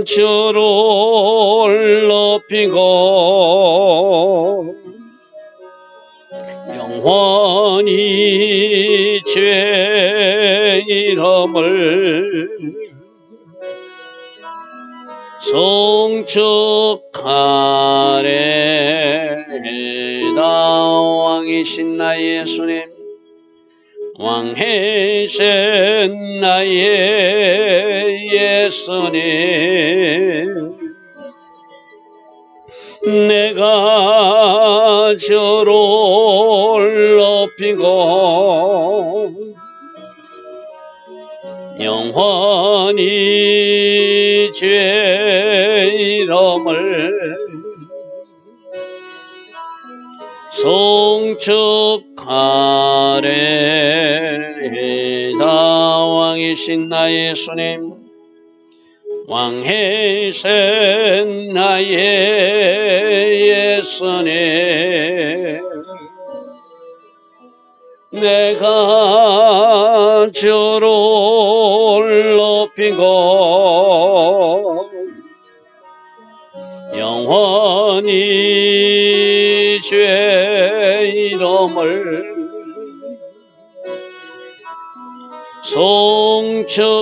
주를 높이고 영원히 죄 이름을 송축하래다. 왕이신 나의 예수님, 왕이신 나의 예수님, 내가 주를 높이고 영원히 죄 이름을 송축하래다. 왕이신 나의 예수님, 왕이신 나의 예수님, 내가 주를 높이고 영원히 죄 이름을 송축하래다.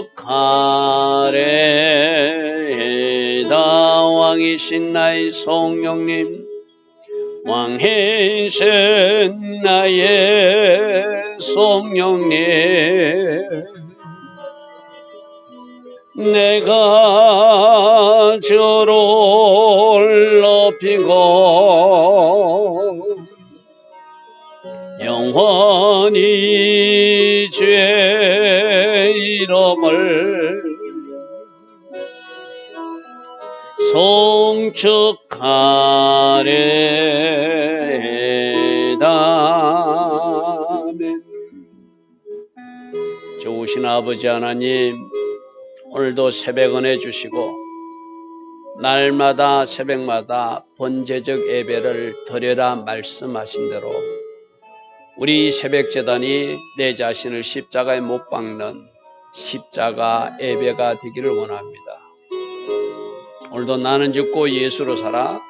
왕이신 나의 성령님, 왕이신 나의 성령님, 내가 주를 높이고 영원히 죄 이름을 송축하래다. 아멘. 좋으신 아버지 하나님, 오늘도 새벽 은혜 주시고 날마다 새벽마다 번제적 예배를 드려라 말씀하신 대로 우리 새벽제단이 내 자신을 십자가에 못 박는 십자가 예배가 되기를 원합니다. 오늘도 나는 죽고 예수로 살아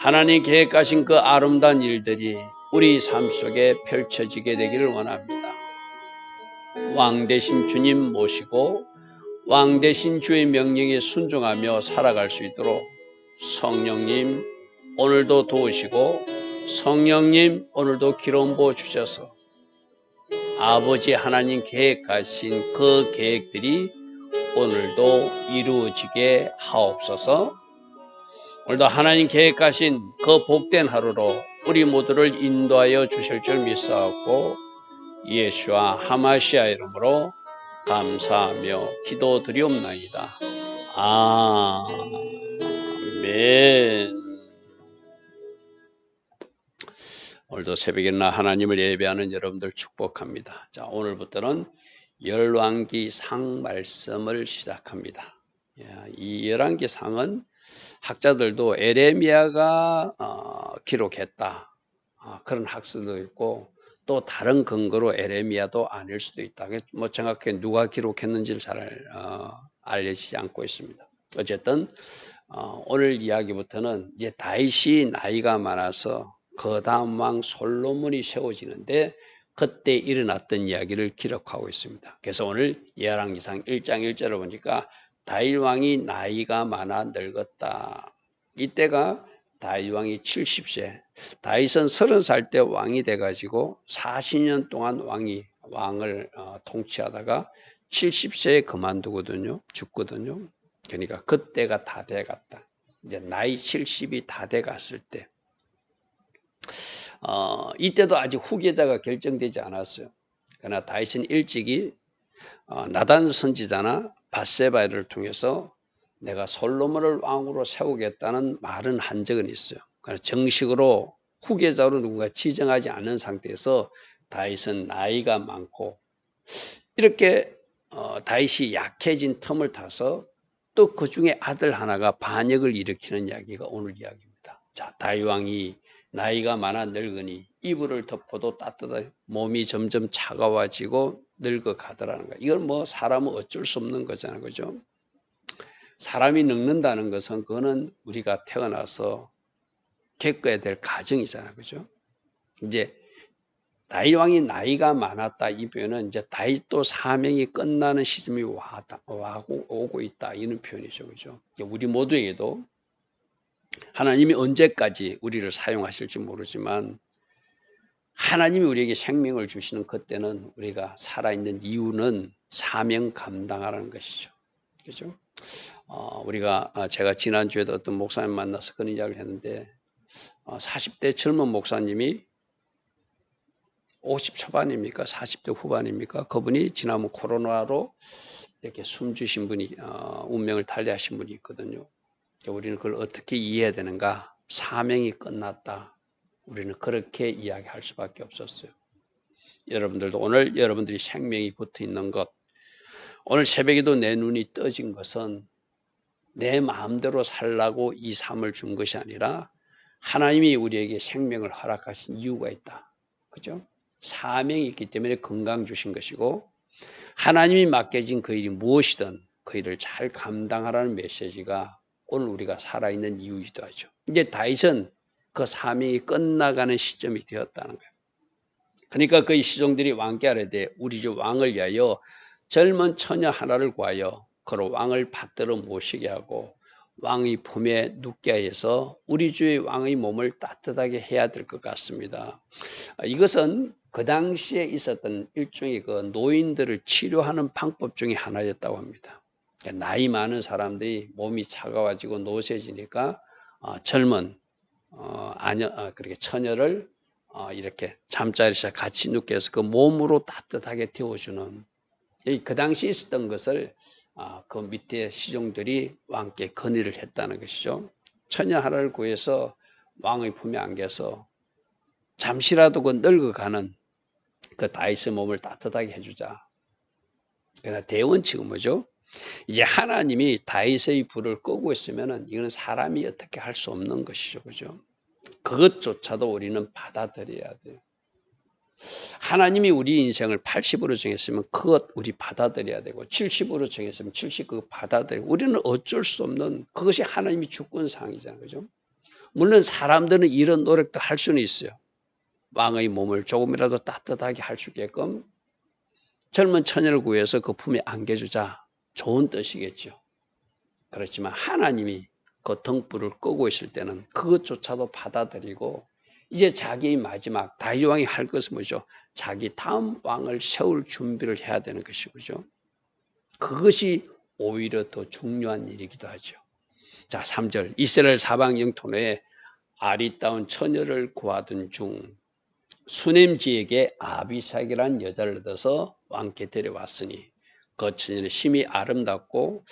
하나님 계획하신 그 아름다운 일들이 우리 삶 속에 펼쳐지게 되기를 원합니다. 왕 대신 주님 모시고 왕 대신 주의 명령에 순종하며 살아갈 수 있도록 성령님 오늘도 도우시고 성령님 오늘도 기름 부어 주셔서 아버지 하나님 계획하신 그 계획들이 오늘도 이루어지게 하옵소서. 오늘도 하나님 계획하신 그 복된 하루로 우리 모두를 인도하여 주실 줄 믿사옵고 예수와 하마시아 이름으로 감사하며 기도드리옵나이다. 아멘. 오늘도 새벽에나 하나님을 예배하는 여러분들 축복합니다. 자, 오늘부터는 열왕기상 말씀을 시작합니다. 이 열왕기상은 학자들도 에레미야가 기록했다 그런 학설도 있고 또 다른 근거로 에레미야도 아닐 수도 있다. 뭐 정확하게 누가 기록했는지를 잘 알려지지 않고 있습니다. 어쨌든 오늘 이야기부터는 이제 다윗이 나이가 많아서 그 다음 왕 솔로몬이 세워지는데 그때 일어났던 이야기를 기록하고 있습니다. 그래서 오늘 열왕기상 1장 1절을 보니까 다윗 왕이 나이가 많아 늙었다. 이때가 다윗 왕이 70세. 다윗은 30살 때 왕이 돼가지고 40년 동안 왕을 통치하다가 70세에 그만두거든요. 죽거든요. 그러니까 그때가 다 돼갔다. 이제 나이 70이 다 돼갔을 때. 이때도 아직 후계자가 결정되지 않았어요. 그러나 다윗은 일찍이 나단 선지자나 밧세바를 통해서 내가 솔로몬을 왕으로 세우겠다는 말은 한 적은 있어요. 그러나 정식으로 후계자로 누군가 지정하지 않은 상태에서 다윗은 나이가 많고 이렇게 다윗이 약해진 틈을 타서 또 그 중에 아들 하나가 반역을 일으키는 이야기가 오늘 이야기입니다. 자, 다윗 왕이 나이가 많아 늙으니 이불을 덮어도 따뜻하게 몸이 점점 차가워지고 늙어가더라는 거예요. 이건 뭐 사람은 어쩔 수 없는 거잖아요. 그죠? 사람이 늙는다는 것은 그거는 우리가 태어나서 겪어야 될 과정이잖아요. 그죠? 이제 다윗 왕이 나이가 많았다 이 표현은 이제 다윗도 사명이 끝나는 시점이 오고 있다 이런 표현이죠. 그죠? 우리 모두에게도 하나님이 언제까지 우리를 사용하실지 모르지만 하나님이 우리에게 생명을 주시는 그때는 우리가 살아있는 이유는 사명 감당하라는 것이죠. 그죠? 제가 지난주에도 어떤 목사님 만나서 그런 이야기를 했는데 40대 젊은 목사님이 50 초반입니까? 40대 후반입니까? 그분이 지난번 코로나로 이렇게 숨지신 분이 운명을 달리하신 분이 있거든요. 우리는 그걸 어떻게 이해해야 되는가? 사명이 끝났다. 우리는 그렇게 이야기할 수밖에 없었어요. 여러분들도 오늘 여러분들이 생명이 붙어 있는 것, 오늘 새벽에도 내 눈이 떠진 것은 내 마음대로 살라고 이 삶을 준 것이 아니라 하나님이 우리에게 생명을 허락하신 이유가 있다. 그죠? 사명이 있기 때문에 건강 주신 것이고 하나님이 맡겨진 그 일이 무엇이든 그 일을 잘 감당하라는 메시지가 오늘 우리가 살아있는 이유이기도 하죠. 이제 다윗은 그 사명이 끝나가는 시점이 되었다는 거예요. 그러니까 그 시종들이 왕께 아뢰되 우리 주 왕을 위하여 젊은 처녀 하나를 구하여 그로 왕을 받들어 모시게 하고 왕의 품에 눕게 해서 우리 주의 왕의 몸을 따뜻하게 해야 될 것 같습니다. 이것은 그 당시에 있었던 일종의 그 노인들을 치료하는 방법 중에 하나였다고 합니다. 나이 많은 사람들이 몸이 차가워지고 노쇠지니까 젊은 그렇게 처녀를 이렇게 잠자리에서 같이 눕게 해서 그 몸으로 따뜻하게 데워주는 그 당시 있었던 것을 그 밑에 시종들이 왕께 건의를 했다는 것이죠. 처녀 하나를 구해서 왕의 품에 안겨서 잠시라도 그 늙어가는 그 다윗의 몸을 따뜻하게 해주자. 그러나 대원칙은 뭐죠? 이제 하나님이 다윗의 불을 끄고 있으면은 이거는 사람이 어떻게 할 수 없는 것이죠, 그죠? 그것조차도 우리는 받아들여야 돼요. 하나님이 우리 인생을 80으로 정했으면 그것 우리 받아들여야 되고 70으로 정했으면 70 그거 받아들이고 우리는 어쩔 수 없는 그것이 하나님이 주권상이잖아요, 그죠? 물론 사람들은 이런 노력도 할 수는 있어요. 왕의 몸을 조금이라도 따뜻하게 할 수 있게끔 젊은 처녀를 구해서 그 품에 안겨주자. 좋은 뜻이겠죠. 그렇지만 하나님이 그 등불을 끄고 있을 때는 그것조차도 받아들이고 이제 자기의 마지막 다윗 왕이 할 것은 뭐죠? 자기 다음 왕을 세울 준비를 해야 되는 것이죠. 그것이 오히려 더 중요한 일이기도 하죠. 자, 3절 이스라엘 사방 영토 내에 아리따운 처녀를 구하던 중 수넴지에게 아비삭이라는 여자를 얻어서 왕께 데려왔으니 그 처녀는 심히 아름답고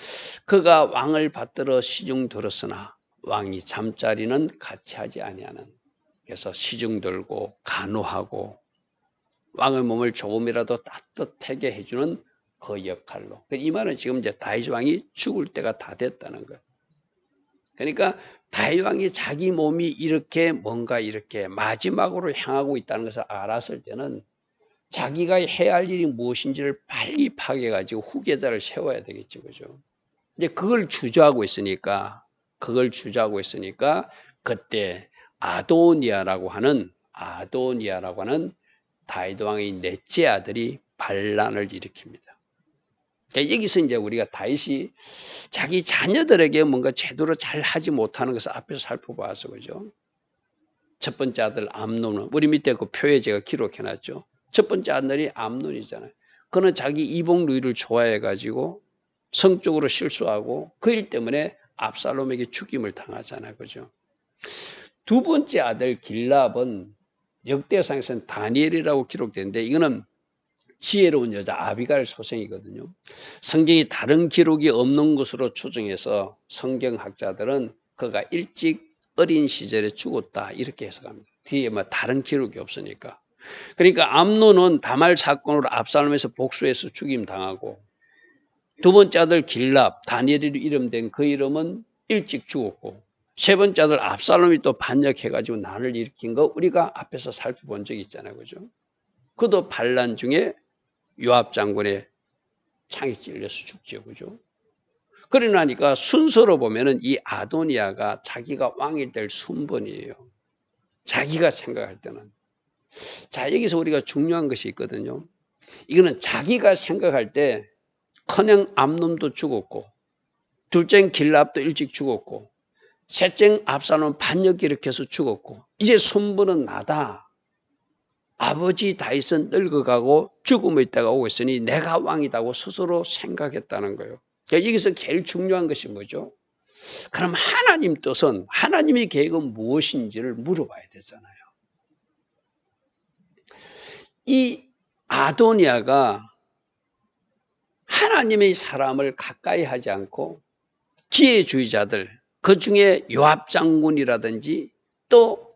그가 왕을 받들어 시중 들었으나 왕이 잠자리는 같이 하지 아니하는 그래서 시중 들고 간호하고 왕의 몸을 조금이라도 따뜻하게 해주는 그 역할로 이 말은 지금 이제 다윗 왕이 죽을 때가 다 됐다는 거예요. 그러니까 다윗 왕이 자기 몸이 이렇게 뭔가 이렇게 마지막으로 향하고 있다는 것을 알았을 때는 자기가 해야 할 일이 무엇인지를 빨리 파악해가지고 후계자를 세워야 되겠죠, 그죠? 이제 그걸 주저하고 있으니까 그때 아도니아라고 하는 다윗 왕의 넷째 아들이 반란을 일으킵니다. 여기서 이제 우리가 다윗이 자기 자녀들에게 뭔가 제대로 잘 하지 못하는 것을 앞에서 살펴봐서 그죠? 첫 번째 아들 암논은 우리 밑에 그 표에 제가 기록해놨죠. 첫 번째 아들이 암논이잖아요. 그는 자기 이복 누이를 좋아해가지고 성적으로 실수하고 그 일 때문에 압살롬에게 죽임을 당하잖아요, 그죠? 두 번째 아들 길랍은 역대상에서는 다니엘이라고 기록되는데 이거는 지혜로운 여자 아비가일 소생이거든요. 성경이 다른 기록이 없는 것으로 추정해서 성경학자들은 그가 일찍 어린 시절에 죽었다 이렇게 해석합니다. 뒤에 뭐 다른 기록이 없으니까. 그러니까 암논은 다말 사건으로 압살롬에서 복수해서 죽임 당하고 두 번째 아들 길랍 다니엘이로 이름된 그 이름은 일찍 죽었고 세 번째 아들 압살롬이 또 반역해가지고 난을 일으킨 거 우리가 앞에서 살펴본 적이 있잖아요, 그죠? 그도 반란 중에 요압 장군의 창에 찔려서 죽죠, 그죠? 그러나니까 순서로 보면은 이 아도니아가 자기가 왕이 될 순번이에요. 자기가 생각할 때는. 자, 여기서 우리가 중요한 것이 있거든요. 이거는 자기가 생각할 때 커녕 암놈도 죽었고, 둘째인 길랍도 일찍 죽었고, 셋째인 압살롬 반역 일으켜서 죽었고, 이제 순번은 나다. 아버지 다윗은 늙어가고 죽음의 때가 오고 있으니 내가 왕이다고 스스로 생각했다는 거예요. 그러니까 여기서 제일 중요한 것이 뭐죠? 그럼 하나님 뜻은, 하나님의 계획은 무엇인지를 물어봐야 되잖아요. 이 아도니아가 하나님의 사람을 가까이 하지 않고 기회주의자들, 그 중에 요압 장군이라든지 또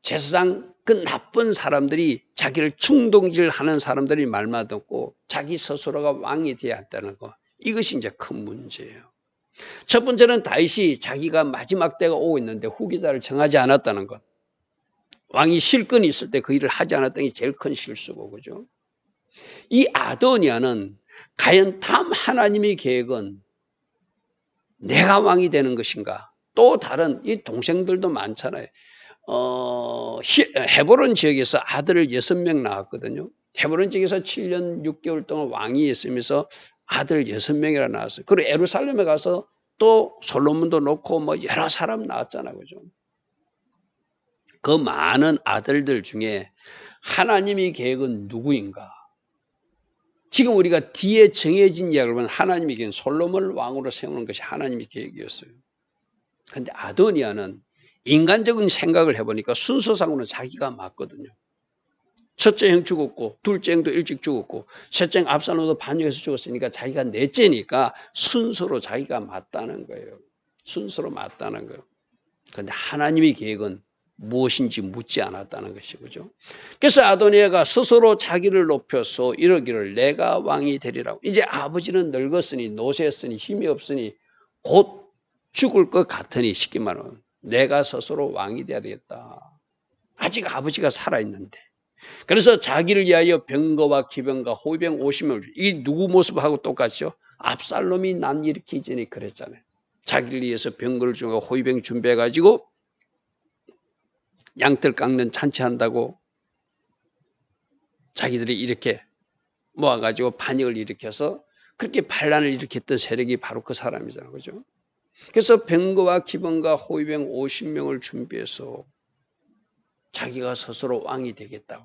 제사장 그 나쁜 사람들이 자기를 충동질하는 사람들이 말만 듣고 자기 스스로가 왕이 되어야 한다는 거, 이것이 이제 큰 문제예요. 첫 번째는 다윗이 자기가 마지막 때가 오고 있는데 후계자를 정하지 않았다는 것. 왕이 실권이 있을 때 그 일을 하지 않았던 게 제일 큰 실수고, 그죠? 이 아도니아는 과연 다음 하나님의 계획은 내가 왕이 되는 것인가? 또 다른 이 동생들도 많잖아요. 헤브론 지역에서 아들을 6명 낳았거든요. 헤브론 지역에서 7년 6개월 동안 왕이 있으면서 아들 6명이나 낳았어요. 그리고 예루살렘에 가서 또 솔로몬도 놓고 뭐 여러 사람 낳았잖아요. 그죠? 그 많은 아들들 중에 하나님의 계획은 누구인가? 지금 우리가 뒤에 정해진 이야기를 보면 하나님의 계획은 솔로몬을 왕으로 세우는 것이 하나님의 계획이었어요. 그런데 아도니아는 인간적인 생각을 해보니까 순서상으로는 자기가 맞거든요. 첫째 형 죽었고, 둘째 형도 일찍 죽었고, 셋째 형 압살롬도 반역해서 죽었으니까 자기가 넷째니까 순서로 자기가 맞다는 거예요. 순서로 맞다는 거예요. 그런데 하나님의 계획은 무엇인지 묻지 않았다는 것이죠. 그래서 아도니아가 스스로 자기를 높여서 이러기를 내가 왕이 되리라고. 이제 아버지는 늙었으니 노쇠했으니 힘이 없으니 곧 죽을 것 같으니 쉽게 말하면 내가 스스로 왕이 되어야 되겠다. 아직 아버지가 살아있는데. 그래서 자기를 위하여 병거와 기병과 호위병 50명을, 이 누구 모습하고 똑같죠? 압살롬이 난 일으키기 전에 그랬잖아요. 자기를 위해서 병거를 주고 호위병 준비해가지고 양털 깎는 잔치한다고 자기들이 이렇게 모아가지고 반역을 일으켜서 그렇게 반란을 일으켰던 세력이 바로 그 사람이잖아요. 그죠? 그래서 병거와 기병과 호위병 50명을 준비해서 자기가 스스로 왕이 되겠다고.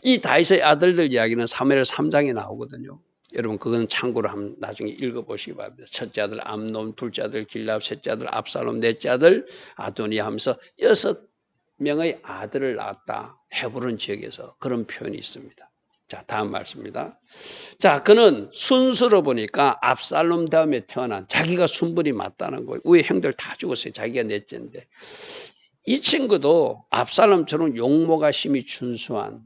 이 다윗의 아들들 이야기는 사무엘 3장에 나오거든요. 여러분 그건 참고로 한번 나중에 읽어보시기 바랍니다. 첫째 아들 암논, 둘째 아들 길랍, 셋째 아들 압살롬, 넷째 아들 아도니아 하면서 6명의 아들을 낳았다. 헤브론 지역에서 그런 표현이 있습니다. 자, 다음 말씀입니다. 자, 그는 순서로 보니까 압살롬 다음에 태어난 자기가 순번이 맞다는 거예요. 위에 형들 다 죽었어요. 자기가 넷째인데. 이 친구도 압살롬처럼 용모가 심히 준수한,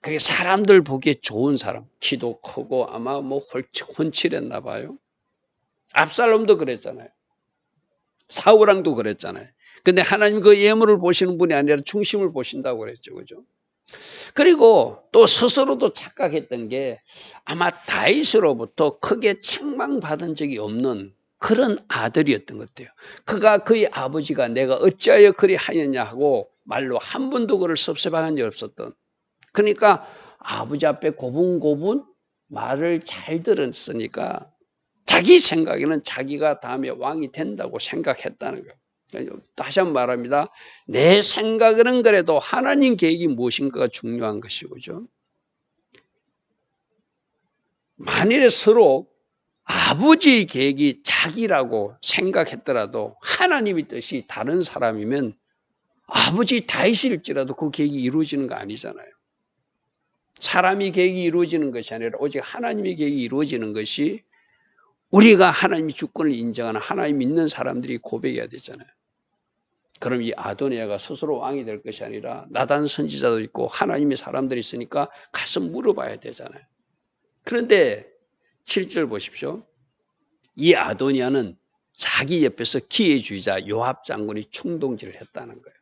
그게 사람들 보기에 좋은 사람, 키도 크고 아마 뭐 훤칠했나 봐요. 압살롬도 그랬잖아요. 사울왕도 그랬잖아요. 근데 하나님 그 예물을 보시는 분이 아니라 중심을 보신다고 그랬죠. 그죠? 그리고 또 스스로도 착각했던 게 아마 다윗으로부터 크게 책망받은 적이 없는 그런 아들이었던 것 같아요. 그가 그의 아버지가 내가 어찌하여 그리 하였냐 하고 말로 한 번도 그를 섭섭한 적이 없었던, 그러니까 아버지 앞에 고분고분 말을 잘 들었으니까 자기 생각에는 자기가 다음에 왕이 된다고 생각했다는 거예요. 다시 한번 말합니다. 내 생각에는 그래도 하나님 계획이 무엇인가가 중요한 것이죠. 만일에 서로 아버지의 계획이 자기라고 생각했더라도 하나님의 뜻이 다른 사람이면 아버지 다윗일지라도 그 계획이 이루어지는 거 아니잖아요. 사람의 계획이 이루어지는 것이 아니라 오직 하나님의 계획이 이루어지는 것이 우리가 하나님의 주권을 인정하는 하나님 믿는 사람들이 고백해야 되잖아요. 그럼 이 아도니아가 스스로 왕이 될 것이 아니라 나단 선지자도 있고 하나님의 사람들이 있으니까 가서 물어봐야 되잖아요. 그런데 7절 보십시오. 이 아도니아는 자기 옆에서 기회주의자 요압 장군이 충동질을 했다는 거예요.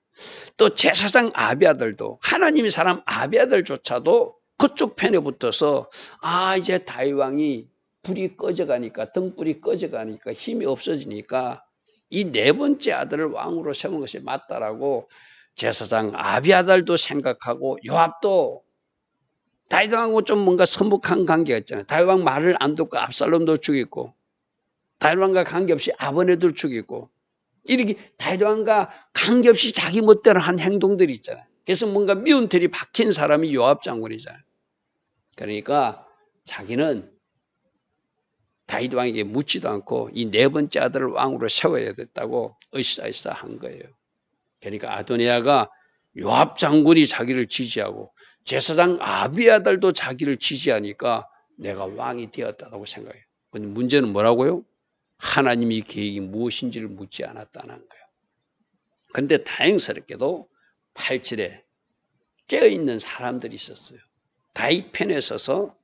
또 제사장 아비아들도, 하나님의 사람 아비아들조차도 그쪽 편에 붙어서 이제 다윗 왕이 불이 꺼져가니까, 등불이 꺼져가니까 힘이 없어지니까 이 네 번째 아들을 왕으로 세운 것이 맞다라고 제사장 아비아달도 생각하고 요압도 다윗 왕하고 좀 뭔가 서먹한 관계가 있잖아요. 다윗 왕 말을 안 듣고 압살롬도 죽이고 다윗 왕과 관계없이 아버네도 죽이고 이렇게 다윗 왕과 관계없이 자기 멋대로 한 행동들이 있잖아요. 그래서 뭔가 미운 털이 박힌 사람이 요압 장군이잖아요. 그러니까 자기는 다윗 왕에게 묻지도 않고 이 네 번째 아들을 왕으로 세워야 됐다고 으쌰으쌰 한 거예요. 그러니까 아도니아가 요압 장군이 자기를 지지하고 제사장 아비아달도 자기를 지지하니까 내가 왕이 되었다고 생각해요. 근데 문제는 뭐라고요? 하나님의 계획이 무엇인지를 묻지 않았다는 거예요. 그런데 다행스럽게도 8절에 깨어있는 사람들이 있었어요. 다윗 편에 서서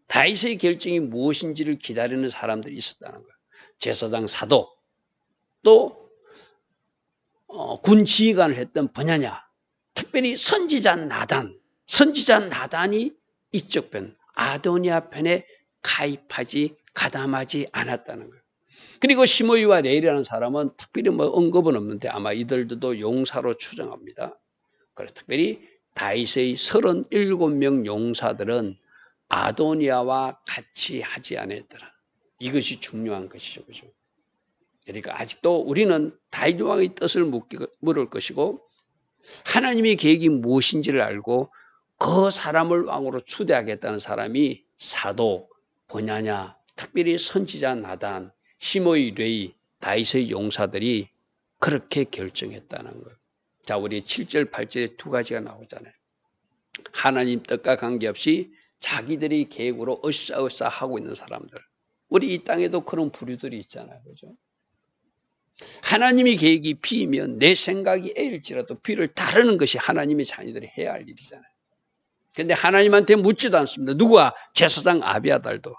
다윗의 결정이 무엇인지를 기다리는 사람들이 있었다는 거예요. 제사장 사독, 또 군 지휘관을 했던 버냐냐, 특별히 선지자 나단이 이쪽 편, 아도니아 편에 가담하지 않았다는 거예요. 그리고 시므이와 레일이라는 사람은 특별히 언급은 없는데 아마 이들도 용사로 추정합니다. 그래서 특별히 다윗의 37명 용사들은 아도니아와 같이 하지 않았더라. 이것이 중요한 것이죠. 그죠? 그러니까 아직도 우리는 다윗 왕의 뜻을 물을 것이고 하나님의 계획이 무엇인지를 알고 그 사람을 왕으로 추대하겠다는 사람이 사독, 버냐냐, 특별히 선지자 나단, 시므이, 레위, 다윗의 용사들이 그렇게 결정했다는 거예요. 자, 우리 7절, 8절에 두 가지가 나오잖아요. 하나님 뜻과 관계없이 자기들의 계획으로 으쌰으쌰 하고 있는 사람들. 우리 이 땅에도 그런 부류들이 있잖아요. 그죠? 하나님의 계획이 B이면 내 생각이 A일지라도 B를 다루는 것이 하나님의 자녀들이 해야 할 일이잖아요. 그런데 하나님한테 묻지도 않습니다. 누구와? 제사장 아비아달도.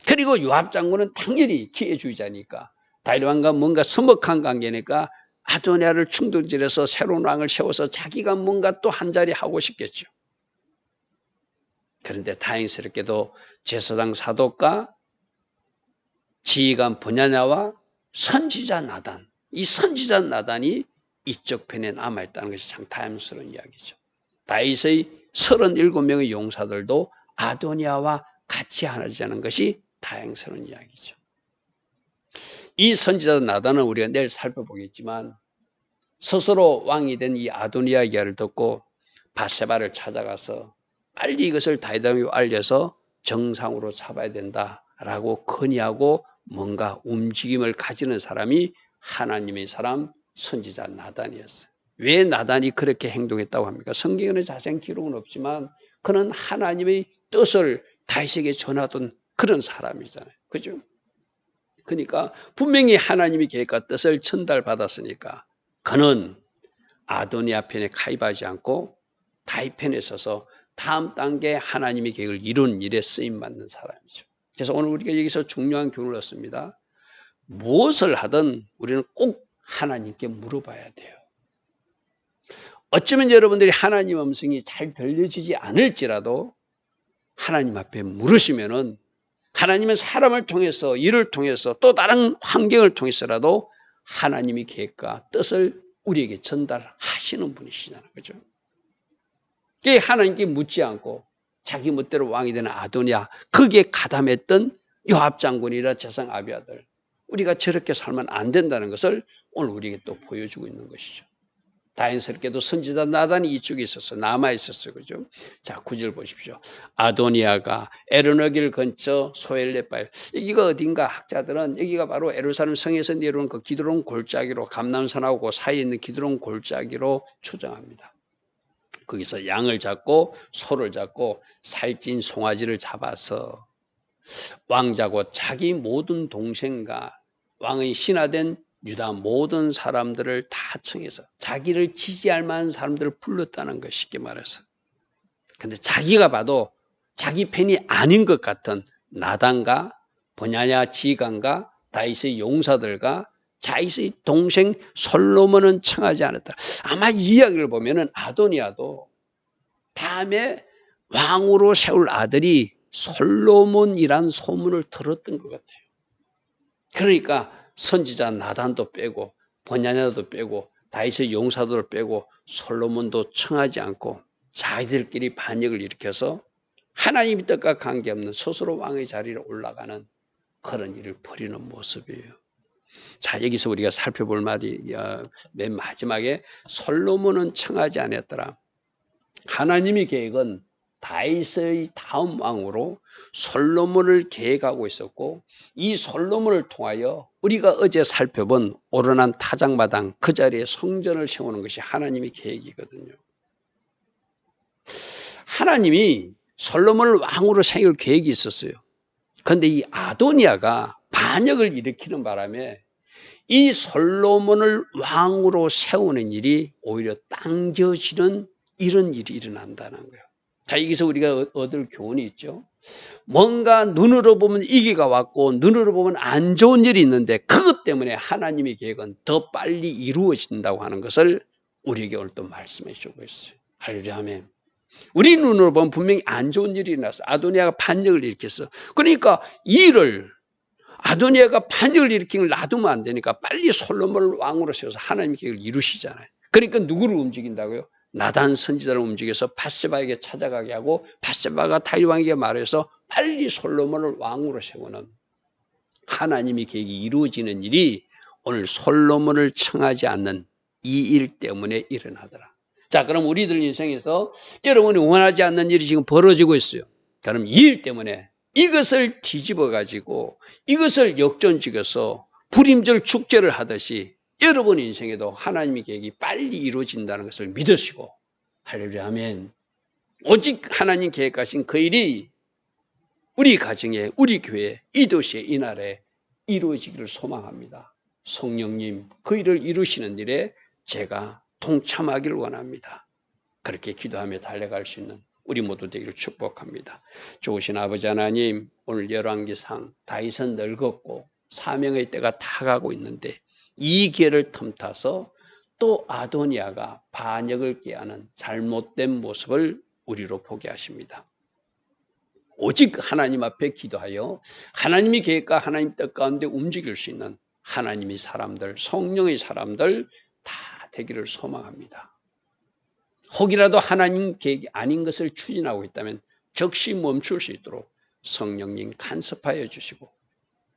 그리고 요압 장군은 당연히 기회주의자니까 다윗 왕과 뭔가 서먹한 관계니까 아도니아를 충돌질해서 새로운 왕을 세워서 자기가 뭔가 또 한 자리 하고 싶겠죠. 그런데 다행스럽게도 제사장 사독과 지휘관 버냐냐와 선지자 나단, 이 선지자 나단이 이쪽 편에 남아있다는 것이 참 다행스러운 이야기죠. 다윗의 37명의 용사들도 아도니아와 같이 하나되자는 것이 다행스러운 이야기죠. 이 선지자 나단은 우리가 내일 살펴보겠지만 스스로 왕이 된 이 아도니아 이야기를 듣고 밧세바를 찾아가서 빨리 이것을 다윗에게 알려서 정상으로 잡아야 된다라고 건의하고 뭔가 움직임을 가지는 사람이 하나님의 사람 선지자 나단이었어요. 왜 나단이 그렇게 행동했다고 합니까? 성경에는 자세한 기록은 없지만 그는 하나님의 뜻을 다윗에게 전하던 그런 사람이잖아요. 그죠? 그러니까 분명히 하나님의 계획과 뜻을 전달받았으니까 그는 아도니아 편에 가입하지 않고 다윗 편에 서서 다음 단계 하나님의 계획을 이루는 일에 쓰임받는 사람이죠. 그래서 오늘 우리가 여기서 중요한 교훈을 얻습니다. 무엇을 하든 우리는 꼭 하나님께 물어봐야 돼요. 어쩌면 여러분들이 하나님 음성이 잘 들려지지 않을지라도 하나님 앞에 물으시면은 하나님은 사람을 통해서 일을 통해서 또 다른 환경을 통해서라도 하나님의 계획과 뜻을 우리에게 전달하시는 분이시잖아요. 그죠? 그게 하나님께 묻지 않고 자기 멋대로 왕이 되는 아도니아, 거기에 가담했던 요압 장군이라 제사장 아비아들, 우리가 저렇게 살면 안 된다는 것을 오늘 우리에게 또 보여주고 있는 것이죠. 다행스럽게도 선지자 나단이 이쪽에 있었어, 남아 있었어요. 그죠? 자, 9절 보십시오. 아도니아가 에르너길 근처 소엘레바에, 여기가 어딘가 학자들은 여기가 바로 예루살렘 성에서 내려온 그 기드론 골짜기로, 감람산하고 그 사이에 있는 기드론 골짜기로 추정합니다. 거기서 양을 잡고 소를 잡고 살찐 송아지를 잡아서 왕자고 자기 모든 동생과 왕의 신하된 유다 모든 사람들을 다 청해서 자기를 지지할 만한 사람들을 불렀다는 것, 쉽게 말해서. 근데 자기가 봐도 자기 편이 아닌 것 같은 나단과 버냐냐 지휘관과 다윗의 용사들과 다윗의 동생 솔로몬은 청하지 않았다. 아마 이 이야기를 보면은 아도니아도 다음에 왕으로 세울 아들이 솔로몬이란 소문을 들었던 것 같아요. 그러니까 선지자 나단도 빼고 번야냐도 빼고 다윗의 용사들을 빼고 솔로몬도 청하지 않고 자기들끼리 반역을 일으켜서 하나님의 뜻과 관계없는 스스로 왕의 자리에 올라가는 그런 일을 벌이는 모습이에요. 자, 여기서 우리가 살펴볼 말이 맨 마지막에 솔로몬은 청하지 않았더라. 하나님의 계획은 다윗의 다음 왕으로 솔로몬을 계획하고 있었고, 이 솔로몬을 통하여 우리가 어제 살펴본 오르난 타작마당 그 자리에 성전을 세우는 것이 하나님의 계획이거든요. 하나님이 솔로몬을 왕으로 세울 계획이 있었어요. 그런데 이 아도니아가 반역을 일으키는 바람에 이 솔로몬을 왕으로 세우는 일이 오히려 당겨지는 이런 일이 일어난다는 거예요. 자, 여기서 우리가 얻을 교훈이 있죠. 뭔가 눈으로 보면 위기가 왔고 눈으로 보면 안 좋은 일이 있는데 그것 때문에 하나님의 계획은 더 빨리 이루어진다고 하는 것을 우리에게 오늘 또 말씀해 주고 있어요. 할렐루야, 아멘. 우리 눈으로 보면 분명히 안 좋은 일이 일어났어. 아도니아가 반역을 일으켰어. 그러니까 일을 아도니아가 반역을 일으킨 걸 놔두면 안 되니까 빨리 솔로몬을 왕으로 세워서 하나님의 계획을 이루시잖아요. 그러니까 누구를 움직인다고요? 나단 선지자를 움직여서 밧세바에게 찾아가게 하고 밧세바가 다윗 왕에게 말해서 빨리 솔로몬을 왕으로 세우는 하나님의 계획이 이루어지는 일이 오늘 솔로몬을 청하지 않는 이 일 때문에 일어나더라. 자, 그럼 우리들 인생에서 여러분이 원하지 않는 일이 지금 벌어지고 있어요. 그럼 이 일 때문에 이것을 뒤집어 가지고 이것을 역전지어서 불임절 축제를 하듯이 여러분 인생에도 하나님의 계획이 빨리 이루어진다는 것을 믿으시고, 할렐루야, 아멘. 오직 하나님 계획하신 그 일이 우리 가정에, 우리 교회, 이 도시에, 이 나라에 이루어지기를 소망합니다. 성령님, 그 일을 이루시는 일에 제가 동참하기를 원합니다. 그렇게 기도하며 달려갈 수 있는 우리 모두 되기를 축복합니다. 좋으신 아버지 하나님, 오늘 열왕기상 다윗은 늙었고 사명의 때가 다 가고 있는데 이 기회를 틈타서 또 아도니아가 반역을 꾀하는 잘못된 모습을 우리로 보게 하십니다. 오직 하나님 앞에 기도하여 하나님의 계획과 하나님 뜻 가운데 움직일 수 있는 하나님의 사람들, 성령의 사람들 다 되기를 소망합니다. 혹이라도 하나님 계획이 아닌 것을 추진하고 있다면 즉시 멈출 수 있도록 성령님 간섭하여 주시고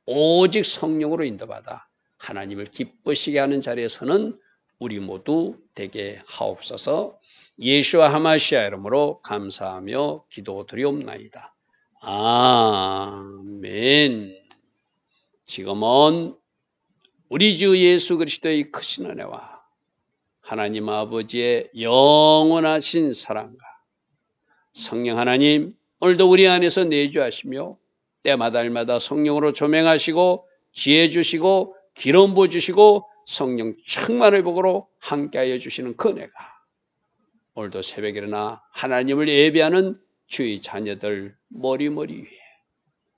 오직 성령으로 인도받아 하나님을 기쁘시게 하는 자리에서는 우리 모두 되게 하옵소서. 예수와 하마시아 이름으로 감사하며 기도드리옵나이다. 아멘. 지금은 우리 주 예수 그리스도의 크신 은혜와 하나님 아버지의 영원하신 사랑과 성령 하나님, 오늘도 우리 안에서 내주하시며 때마다 날마다 성령으로 조명하시고 지혜 주시고 기름 부어주시고 성령 충만의 복으로 함께하여 주시는 그 은혜가 오늘도 새벽에 일어나 하나님을 예배하는 주의 자녀들 머리머리 위에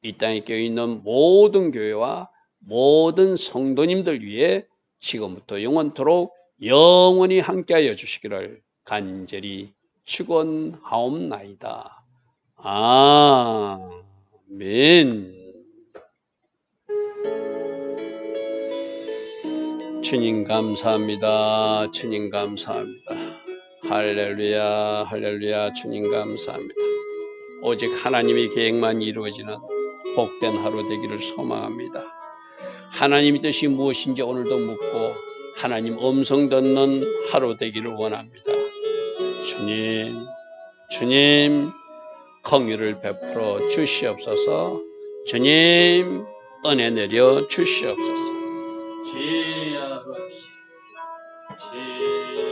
이 땅에 껴있는 모든 교회와 모든 성도님들 위에 지금부터 영원토록 영원히 함께하여 주시기를 간절히 축원하옵나이다. 아멘. 주님 감사합니다. 주님 감사합니다. 할렐루야, 할렐루야. 주님 감사합니다. 오직 하나님의 계획만 이루어지는 복된 하루 되기를 소망합니다. 하나님의 뜻이 무엇인지 오늘도 묻고 하나님 음성 듣는 하루 되기를 원합니다. 주님 긍휼을 베풀어 주시옵소서. 주님 은혜 내려 주시옵소서. 주의 아버지, 주의